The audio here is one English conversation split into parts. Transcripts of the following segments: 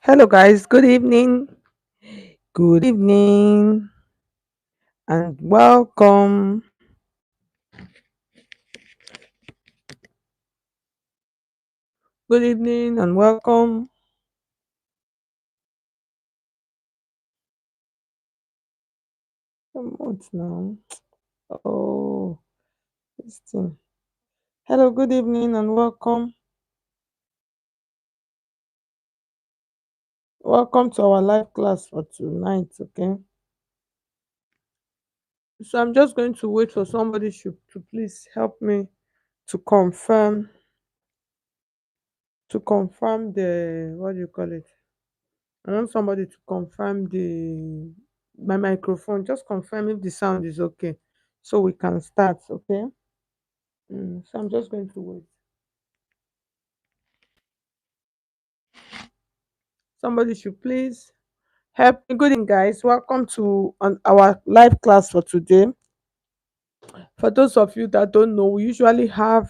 Hello, guys. Good evening. Good evening, and welcome. Good evening, and welcome. What now? Oh, this thing. Hello, good evening, and welcome. Welcome to our live class for tonight. Okay. So I'm just going to wait for somebody to please help me to confirm the what do you call it? I want somebody to confirm the my microphone. Just confirm if the sound is okay, so we can start. Okay. So I'm just going to wait. Somebody should please help me. Good evening, guys. Welcome to our live class for today. For those of you that don't know, we usually have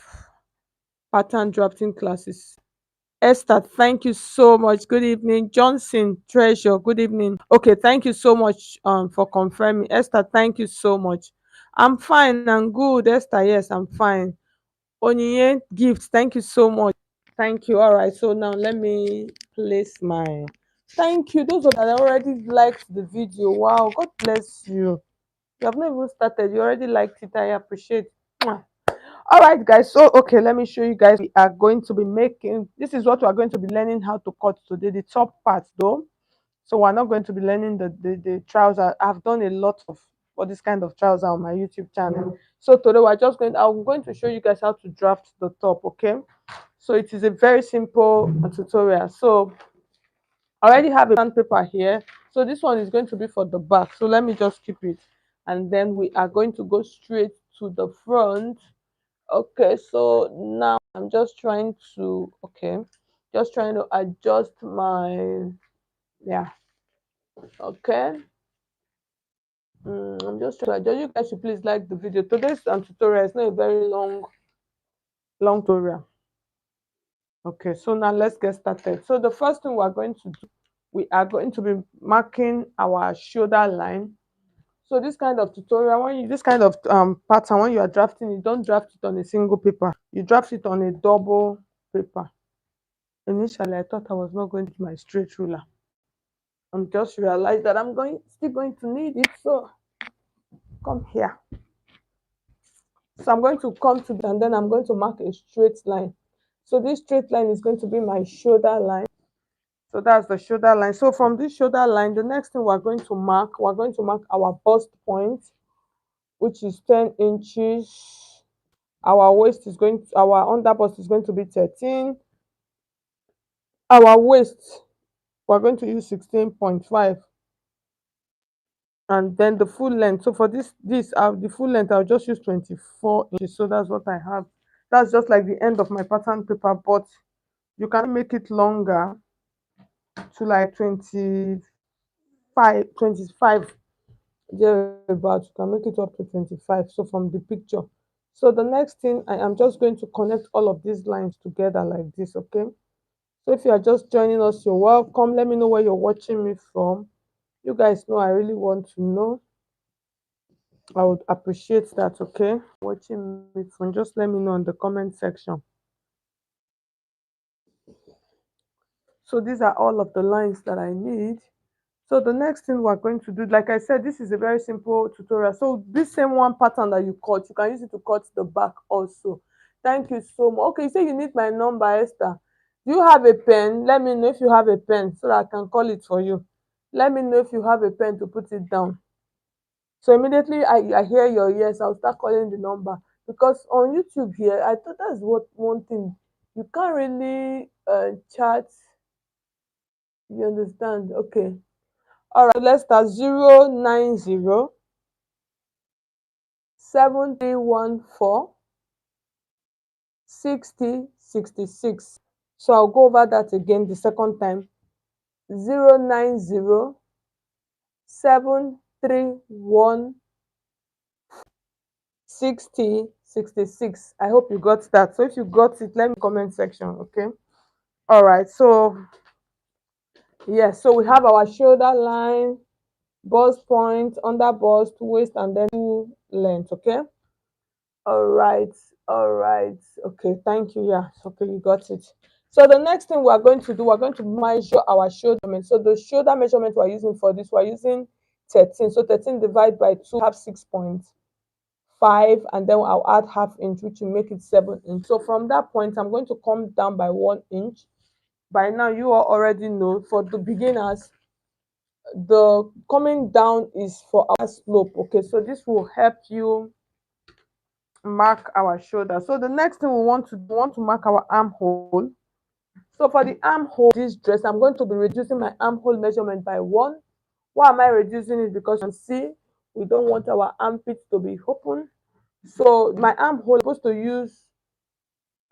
pattern drafting classes. Esther, thank you so much. Good evening. Johnson, Treasure, good evening. Okay, thank you so much for confirming. Esther, thank you so much. I'm fine and good. Esther, yes, I'm fine. Oniye, gift, thank you so much. Thank you. All right, so now let me place my thank you. Those that already liked the video. Wow, God bless you. You have not even started. You already liked it. I appreciate. Mwah. All right, guys. So, okay, let me show you guys. We are going to be making this is what we are going to be learning how to cut today. The top part, though. So, we're not going to be learning the trouser. I've done a lot of for this kind of trouser on my YouTube channel. So, today I'm going to show you guys how to draft the top. Okay. So, it is a very simple tutorial. So, I already have a paper here. So, this one is going to be for the back. So, let me just keep it. And then we are going to go straight to the front. Okay, so now I'm just trying to adjust my yeah. Okay. I'm just trying to adjust. You guys should please like the video. Today's tutorial is not a very long tutorial. Okay, so now let's get started. So the first thing we're going to do, we are going to be marking our shoulder line. So this kind of tutorial, when you this kind of pattern, when you are drafting, you don't draft it on a single paper. You draft it on a double paper. Initially, I thought I was not going to my straight ruler. I'm just realized that I'm still going to need it. So come here. So I'm going to come to and then I'm going to mark a straight line. So this straight line is going to be my shoulder line. So that's the shoulder line. So from this shoulder line, the next thing we're going to mark our bust point, which is 10 inches. Our under bust is going to be 13. Our waist, we're going to use 16.5. And then the full length, so for the full length I'll just use 24 inches. So that's what I have. That's just like the end of my pattern paper, but you can make it longer to like 25 thereabout. You can make it up to 25. So from the picture, so the next thing, I am just going to connect all of these lines together like this. Okay, so if you are just joining us, you're welcome. Let me know where you're watching me from. You guys know I really want to know. I would appreciate that. Okay, watching me from, just let me know in the comment section. So these are all of the lines that I need. So the next thing we're going to do, like I said, this is a very simple tutorial. So this same one pattern that you cut, you can use it to cut the back also. Thank you so much. Okay, you say you need my number, Esther. Do you have a pen? Let me know if you have a pen so that I can call it for you. Let me know if you have a pen to put it down. So immediately I hear your yes, I'll start calling the number. Because on YouTube here, I thought that's what one thing. You can't really chat. You understand? Okay. All right. So let's start 090 7314 6066. So I'll go over that again the second time. 090 7314 6066. I hope you got that. So if you got it, let me comment section. Okay. All right. So Yes, so we have our shoulder line, bust point, under bust, waist, and then two length. Okay. All right. All right. Okay. Thank you. Yeah. Okay, you got it. So the next thing we're going to do, we're going to measure our shoulder measurement. So the shoulder measurement we're using for this, we're using 13. So 13 divided by 2 have 6.5, and then I'll add half inch, which will make it 7 inch. So from that point, I'm going to come down by 1 inch. By now, you all already know for the beginners, the coming down is for our slope. Okay, so this will help you mark our shoulder. So the next thing we want to mark our armhole. So for the armhole, this dress, I'm going to be reducing my armhole measurement by 1. Why am I reducing it? Because you can see we don't want our armpit to be open. So my armhole, I'm supposed to use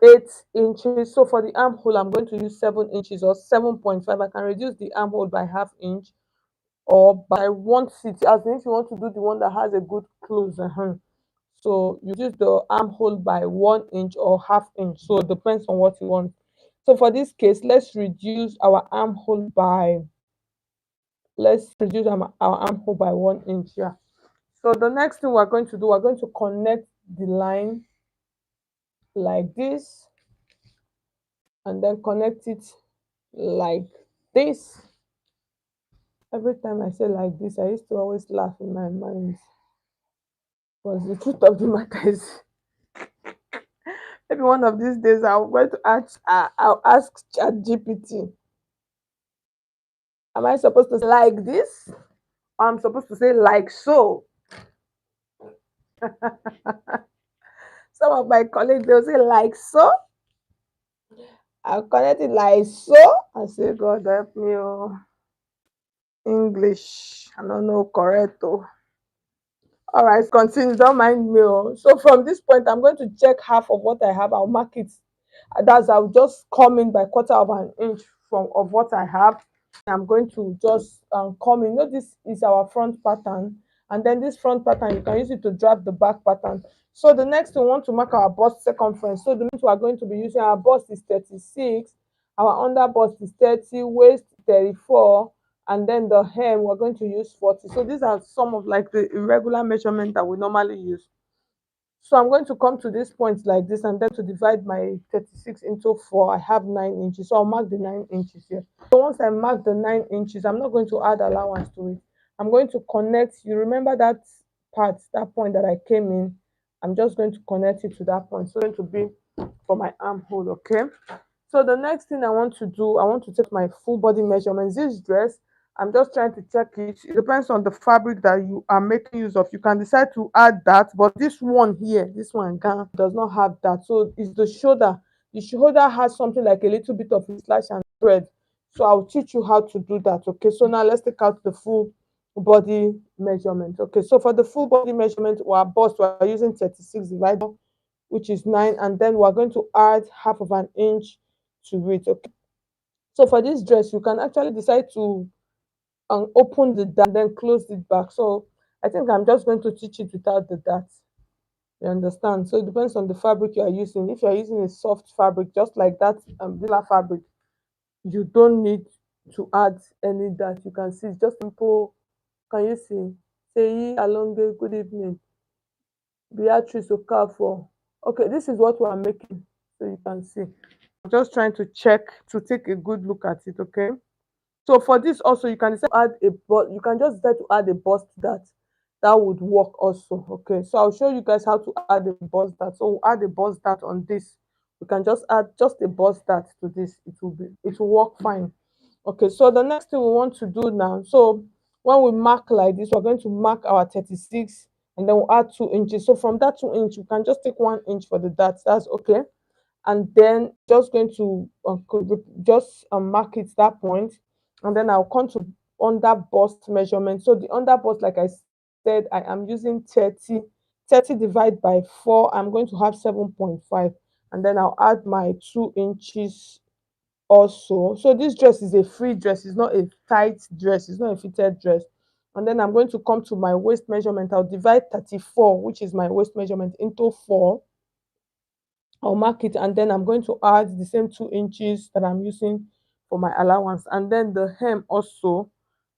8 inches. So for the armhole, I'm going to use 7 inches or 7.5. I can reduce the armhole by half inch or by 1 feet, as in if you want to do the one that has a good close. So you use the armhole by 1 inch or half inch. So it depends on what you want. So for this case, let's reduce our armhole by 1 inch. Yeah. So the next thing we're going to do, we're going to connect the line like this and then connect it like this. Every time I say like this, I used to always laugh in my mind. Because the truth of the matter is, maybe one of these days I'm going to I'll ask ChatGPT, am I supposed to say like this? Or I'm supposed to say like so? Some of my colleagues, they'll say like so. I'll connect it like so. I say, God help me, oh. English. I don't know correct, oh. All right, continue. Don't mind me. Oh. So from this point, I'm going to check half of what I have. I'll mark it. I'll just come in by quarter of an inch from of what I have. I'm going to just come in. This is our front pattern, and then this front pattern you can use it to draft the back pattern. So the next we want to mark our bust circumference. So the means we are going to be using, our bust is 36, our under bust is 30, waist 34, and then the hem we're going to use 40. So these are some of like the irregular measurement that we normally use. So I'm going to come to this point like this, and then to divide my 36 into 4, I have 9 inches. So I'll mark the 9 inches here. So once I mark the 9 inches, I'm not going to add allowance to it. I'm going to connect. You remember that part, that point that I came in? I'm just going to connect it to that point. So it's going to be for my armhole, okay? So the next thing I want to do, I want to take my full body measurements. This dress, I'm just trying to check it. It depends on the fabric that you are making use of. You can decide to add that, but this one here, this one does not have that. So it's the shoulder. The shoulder has something like a little bit of a slash and thread. So I'll teach you how to do that. Okay. So now let's take out the full body measurement. Okay. So for the full body measurement, our bust, we're using 36 divided, which is 9, and then we're going to add half of an inch to it. Okay. So for this dress, you can actually decide to open the dart and then close it back. So I think I'm just going to teach it without the dart. You understand? So it depends on the fabric you are using. If you are using a soft fabric, just like that umbrella fabric, you don't need to add any dart. You can see it's just simple. Can you see? Say Alonge, good evening. Beatrice Okafor. Okay, this is what we are making. So you can see. I'm just trying to check to take a good look at it. Okay. So for this also, you can decide to add a but you can just decide to add a bust that would work also. Okay, so I'll show you guys how to add a bust that. So we'll add a bust that on this. We can just add just a bust that to this. It will work fine. Okay, so the next thing we want to do now. So when we mark like this, we're going to mark our 36, and then we'll add 2 inches. So from that 2 inch, you can just take 1 inch for the dart. That's okay. And then just going to just mark it that point, and then I'll come to under bust measurement. So the under bust, like I said, I am using 30 divided by 4. I'm going to have 7.5, and then I'll add my 2 inches also. So this dress is a free dress, it's not a tight dress, it's not a fitted dress. And then I'm going to come to my waist measurement. I'll divide 34, which is my waist measurement, into 4. I'll mark it, and then I'm going to add the same 2 inches that I'm using for my allowance. And then the hem also,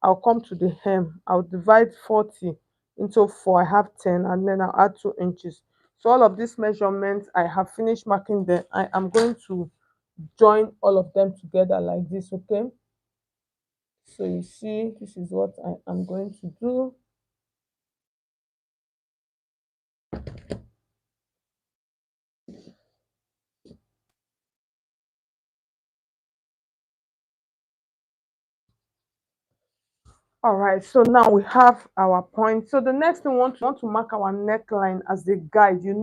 I'll come to the hem, I'll divide 40 into 4, I have 10, and then I'll add 2 inches. So all of these measurements, I have finished marking them. I am going to join all of them together like this, okay? So you see, this is what I am going to do. All right, so now we have our point. So the next thing, we want to mark our neckline as a guide. You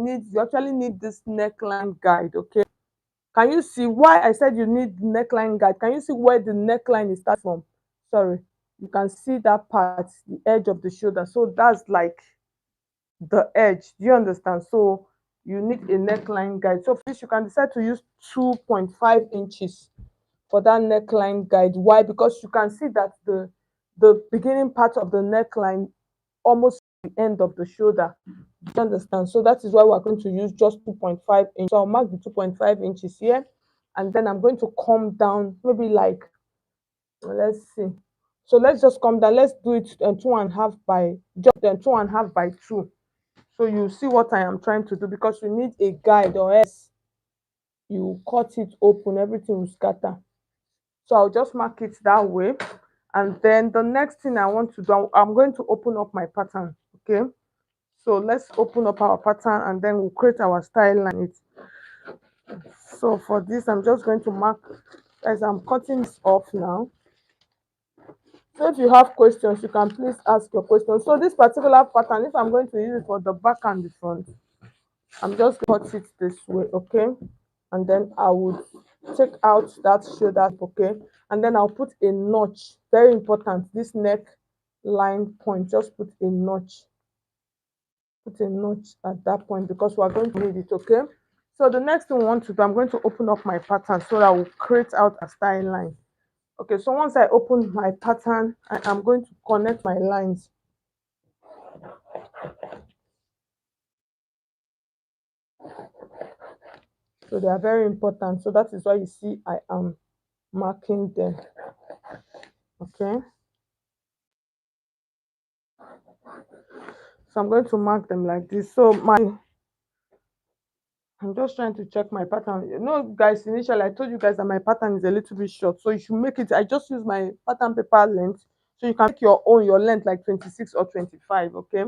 actually need this neckline guide, okay? Can you see why I said you need the neckline guide? Can you see where the neckline is start from? Sorry, you can see that part, the edge of the shoulder. So that's like the edge. Do you understand? So you need a neckline guide. So for this, you can decide to use 2.5 inches for that neckline guide. Why? Because you can see that the beginning part of the neckline almost the end of the shoulder. Do you understand? So that is why we're going to use just 2.5 inches. So I'll mark the 2.5 inches here, and then I'm going to come down maybe like, let's see. So let's just come down. Let's do it 2.5 by just 2.5 by 2. So you see what I am trying to do, because you need a guide, or else you cut it open, everything will scatter. So I'll just mark it that way. And then the next thing I want to do, I'm going to open up my pattern. Okay. So let's open up our pattern, and then we'll create our style line. So for this, I'm just going to mark as I'm cutting this off now. So if you have questions, you can please ask your questions. So this particular pattern, if I'm going to use it for the back and the front, I'm just going to cut it this way, okay? And then I would take out that shoulder, okay? And then I'll put a notch. Very important, this neck line point, just put a notch. Put a notch at that point, because we're going to need it, okay? So the next thing we want to do, I'm going to open up my pattern so that I will create out a style line. Okay, so once I open my pattern, I am going to connect my lines. So they are very important. So that is why you see I am marking them. Okay. So I'm going to mark them like this. So I'm just trying to check my pattern. You know, guys, initially I told you guys that my pattern is a little bit short. So you should make it, I just use my pattern paper length. So you can make your length like 26 or 25, okay?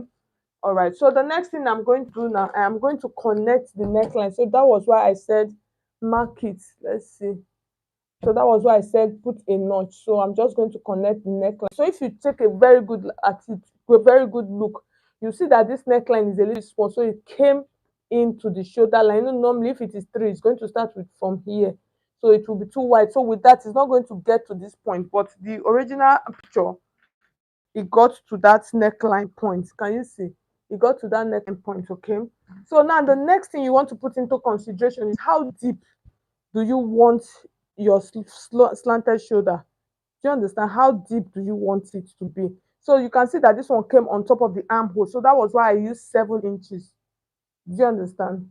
All right. So the next thing I'm going to do now, I am going to connect the neckline. So that was why I said mark it. Let's see. So that was why I said put a notch. So I'm just going to connect the neckline. So if you take a very good at it, a very good look, you see that this neckline is a little small. So it came into the shoulder line. You know, normally if it is 3, it's going to start with from here. So it will be too wide. So with that, it's not going to get to this point. But the original picture, it got to that neckline point. Can you see? It got to that neckline point, okay? So now the next thing you want to put into consideration is how deep do you want your slanted shoulder? Do you understand? How deep do you want it to be? So you can see that this one came on top of the armhole. So that was why I used 7 inches. Do you understand?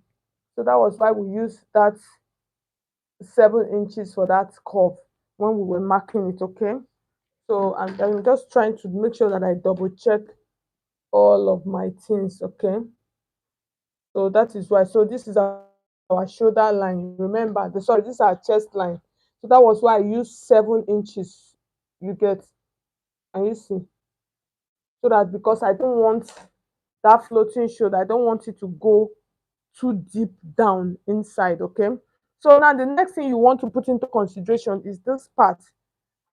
So that was why we used that 7 inches for that curve when we were marking it, okay? So I'm just trying to make sure that I double check all of my things, okay? So that is why. So this is our shoulder line. Remember, this is our chest line. So that was why I used 7 inches. You get, and you see, so that because I don't want that floating shoulder, I don't want it to go too deep down inside. Okay. So now the next thing you want to put into consideration is this part.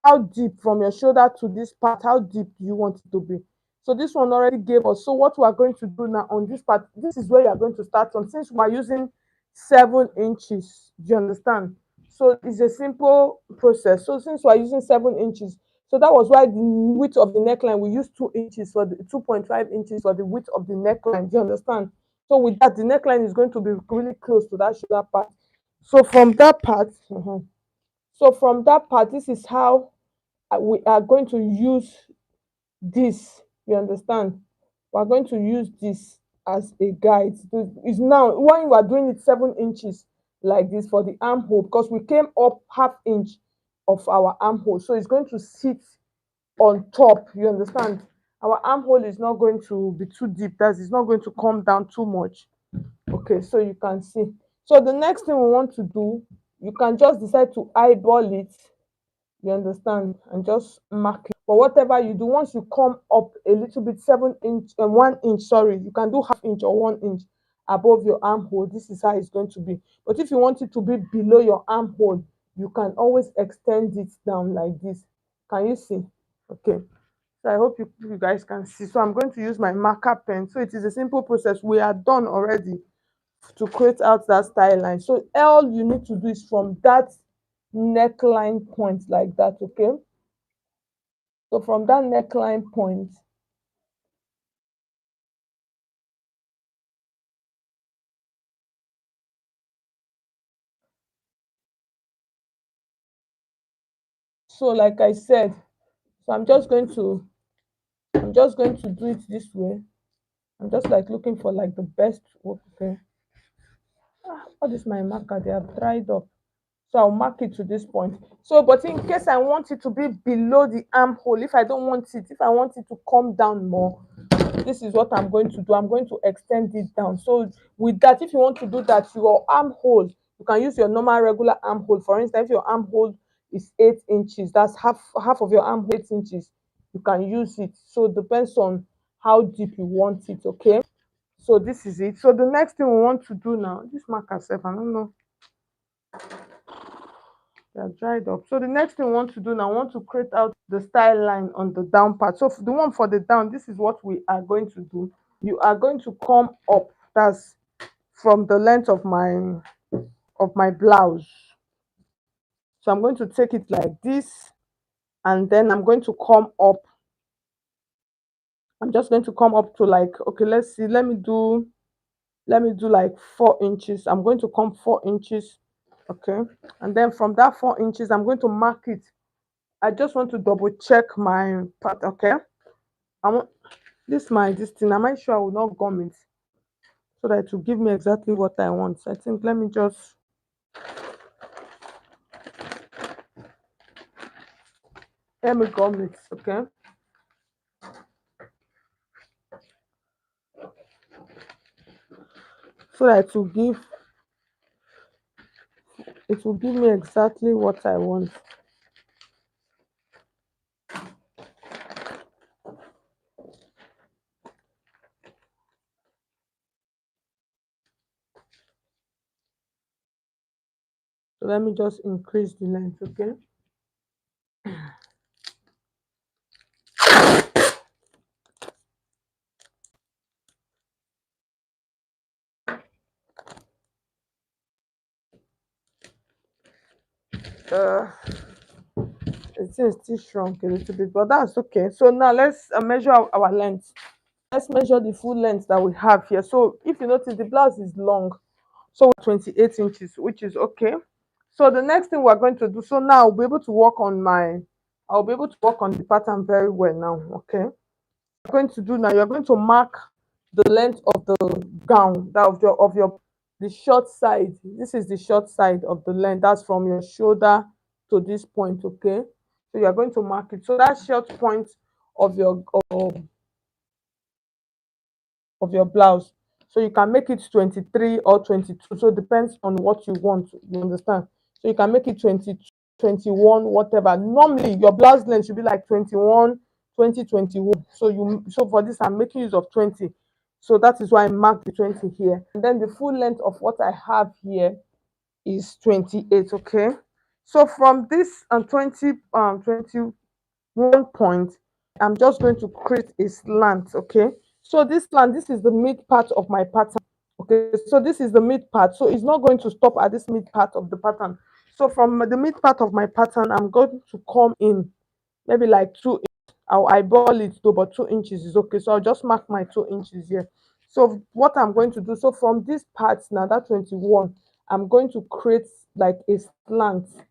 How deep from your shoulder to this part, how deep do you want it to be? So this one already gave us. So what we are going to do now on this part, this is where you are going to start from, since we are using 7 inches. Do you understand? So it's a simple process. So since we are using 7 inches, so that was why the width of the neckline, we use 2 inches for the 2.5 inches for the width of the neckline. Do you understand? So with that, the neckline is going to be really close to that shoulder part. So from that part, this is how we are going to use this. You understand? We're going to use this as a guide. Is now when you are doing it 7 inches like this for the armhole, because we came up half inch of our armhole, so it's going to sit on top. You understand? Our armhole is not going to be too deep. That is not going to come down too much. Okay, so you can see. So the next thing we want to do, you can just decide to eyeball it. You understand? And just mark it. But whatever you do, once you come up a little bit, 7 inch and 1 inch, sorry, you can do half inch or 1 inch above your armhole. This is how it's going to be. But if you want it to be below your armhole, you can always extend it down like this. Can you see? Okay. So I hope you guys can see. So I'm going to use my marker pen. So it is a simple process. We are done already to create out that style line. So all you need to do is from that neckline point like that. Okay. So from that neckline point, so like I said, so I'm just going to do it this way. I'm just like looking for like the best. Okay. What is my marker? They have dried up. So I'll mark it to this point. So, but in case I want it to be below the armhole, if I don't want it, if I want it to come down more, this is what I'm going to do. I'm going to extend it down. So with that, if you want to do that, your armhole, you can use your normal regular armhole. For instance, if your armhole is 8 inches, that's half of your armhole, 8 inches, you can use it. So it depends on how deep you want it. Okay. So this is it. So the next thing we want to do now, this marker self, I don't know, they are dried up. So the next thing we want to do now, I want to create out the style line on the down part. So for the one for the down, this is what we are going to do. You are going to come up. That's from the length of my blouse. So I'm going to take it like this, and then I'm going to come up. I'm just going to come up to like, okay, let's see. Let me do like 4 inches. I'm going to come 4 inches. Okay. And then from that 4 inches, I'm going to mark it. I just want to double check my part. Okay. I want this thing. Am I sure I will not gum it so that it will give me exactly what I want? I think let me gum it. Okay. So that it will give me exactly what I want. So let me just increase the length. Okay. Uh, it seems still shrunk a little bit, but that's okay. So now let's measure our length. Let's measure the full length that we have here. So if you notice, the blouse is long, so 28 inches, which is okay. So the next thing we're going to do, so now I'll be able to work on the pattern very well now. Okay. Going to do now, you're going to mark the length of the gown, that of your the short side. This is the short side of the length. That's from your shoulder to this point. Okay. So you're going to mark it. So that short point of your of, of your blouse. So you can make it 23 or 22. So it depends on what you want. You understand? So you can make it 20, 21, whatever. Normally your blouse length should be like 21, 20, 21. So for this, I'm making use of 20. So that is why I marked the 20 here. And then the full length of what I have here is 28. Okay. So from this 21 point, I'm just going to create a slant. Okay. So this slant, this is the mid part of my pattern. Okay. So this is the mid part. So it's not going to stop at this mid part of the pattern. So from the mid part of my pattern, I'm going to come in maybe like 2 inches. I'll eyeball it though, but 2 inches is okay. So I'll just mark my 2 inches here. So what I'm going to do, so from this part now, that 21, I'm going to create like a slant. Do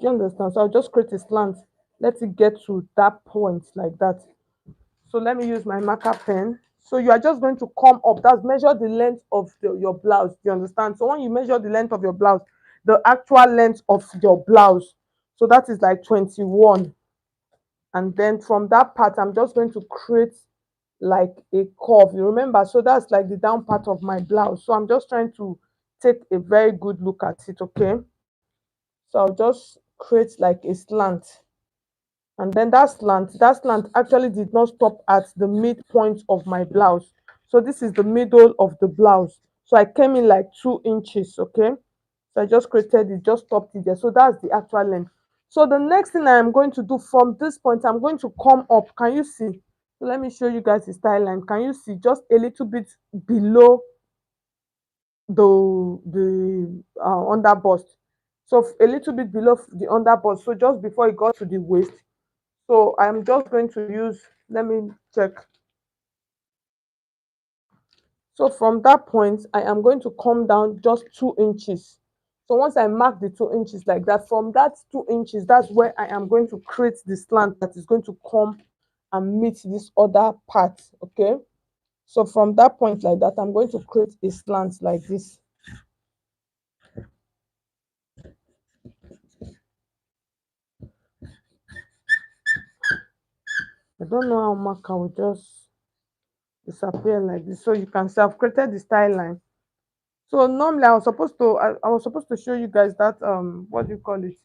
you understand? So I'll just create a slant. Let it get to that point like that. So let me use my marker pen. So you are just going to come up. That's measure the length of your blouse. Do you understand? So when you measure the length of your blouse, the actual length of your blouse. So that is like 21. And then from that part, I'm just going to create like a curve. You remember? So that's like the down part of my blouse. So I'm just trying to take a very good look at it, okay? So I'll just create like a slant. And then that slant actually did not stop at the midpoint of my blouse. So this is the middle of the blouse. So I came in like 2 inches, okay? So I just created it, just stopped it there. So that's the actual length. So the next thing I am going to do from this point, I'm going to come up. Can you see? So let me show you guys the style line. Can you see just a little bit below the under bust? So a little bit below the under bust. So just before it got to the waist. So I'm just going to use, let me check. So from that point, I am going to come down just 2 inches. So once I mark the 2 inches like that, from that 2 inches, that's where I am going to create the slant that is going to come and meet this other part. Okay. So from that point like that, I'm going to create a slant like this. I don't know how marker will just disappear like this. So you can see I've created the style line. So normally I was supposed to show you guys that what do you call it?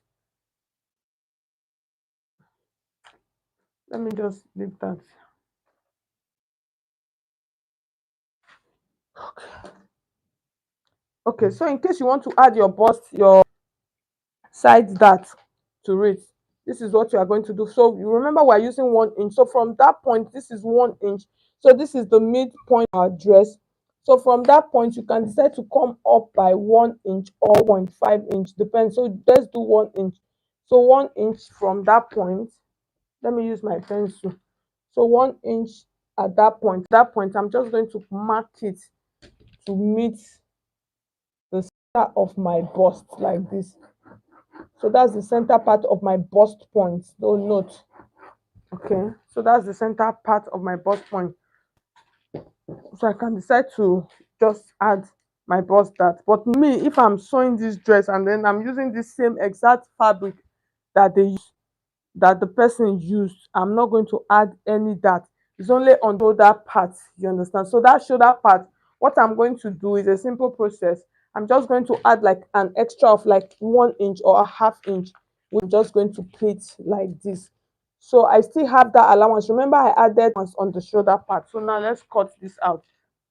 Let me just leave that. Okay, so in case you want to add your bust, your side dart to it, this is what you are going to do. So you remember we're using 1 inch. So from that point, this is 1 inch. So this is the midpoint of our dress. So from that point, you can decide to come up by 1 inch or 0.5 inch, depends. So let's do 1 inch. So 1 inch from that point. Let me use my pencil. So 1 inch at that point. That point, I'm just going to mark it to meet the center of my bust like this. So that's the center part of my bust point. Don't note. Okay. So that's the center part of my bust point. So I can decide to just add my bust dart. But me, if I'm sewing this dress and then I'm using this same exact fabric that they use, that the person used, I'm not going to add any dart. It's only on the shoulder part, you understand? So that shoulder part, what I'm going to do is a simple process. I'm just going to add like an extra of like 1 inch or a half inch. We're just going to pleat like this. So I still have that allowance. Remember I added ones on the shoulder part. So now let's cut this out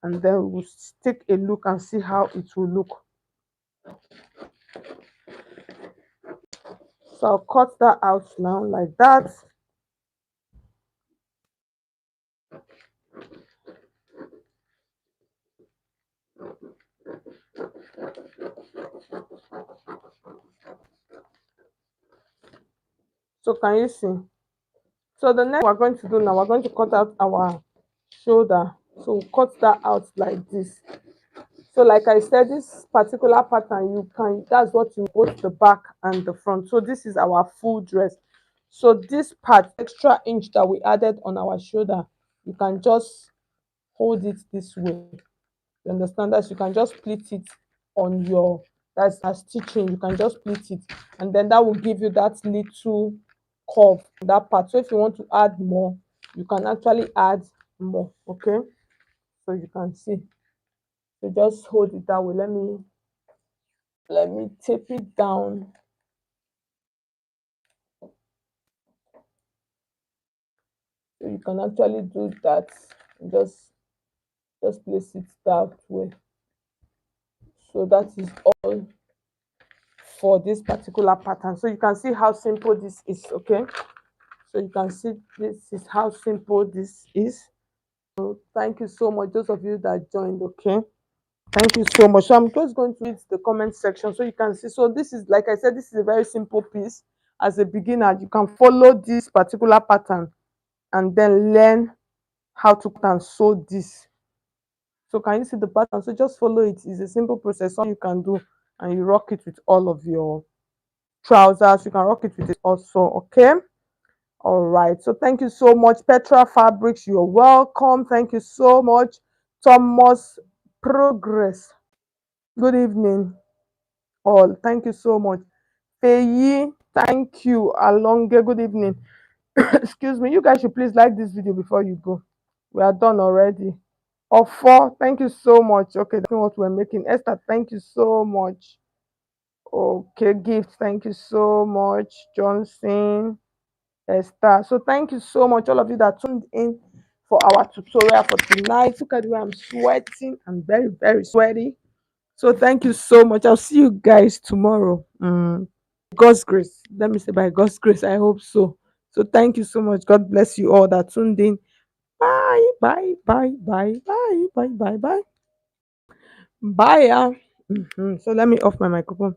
and then we'll take a look and see how it will look. So I'll cut that out now like that. So can you see? So the next we're going to do now, we're going to cut out our shoulder. So we'll cut that out like this. So like I said, this particular pattern, that's what you both the back and the front. So this is our full dress. So this part, extra inch that we added on our shoulder, you can just hold it this way. You understand that? You can just pleat it on your, that's a stitching. You can just pleat it, and then that will give you that little curve on that part. So if you want to add more, you can actually add more. Okay, so you can see. So just hold it that way. Let me tape it down. So you can actually do that. Just place it that way. So that is all for this particular pattern. So you can see how simple this is. Okay, so you can see this is how simple this is. So thank you so much, those of you that joined. Okay, thank you so much. So I'm just going to read the comment section so you can see. So this is, like I said, this is a very simple piece. As a beginner, you can follow this particular pattern and then learn how to cut and sew this. So can you see the pattern? So just follow it. It's a simple process, so you can do, and you rock it with all of your trousers. You can rock it with it also. Okay. All right. So thank you so much, Petra Fabrics. You're welcome. Thank you so much, Thomas Progress. Good evening, all. Thank you so much, Feyi. Thank you, Alonge. Good evening. Excuse me. You guys should please like this video before you go. We are done already. Of four, thank you so much. Okay, that's what we're making. Esther, thank you so much. Okay, gift, thank you so much. Johnson, Esther. So thank you so much, all of you that tuned in for our tutorial for tonight. Look at the way I'm sweating. I'm very, very sweaty. So thank you so much. I'll see you guys tomorrow. God's grace. Let me say by God's grace. I hope so. So thank you so much. God bless you all that tuned in. Bye, bye, bye, bye, bye, bye, bye, bye. Bye. Yeah. So let me off my microphone.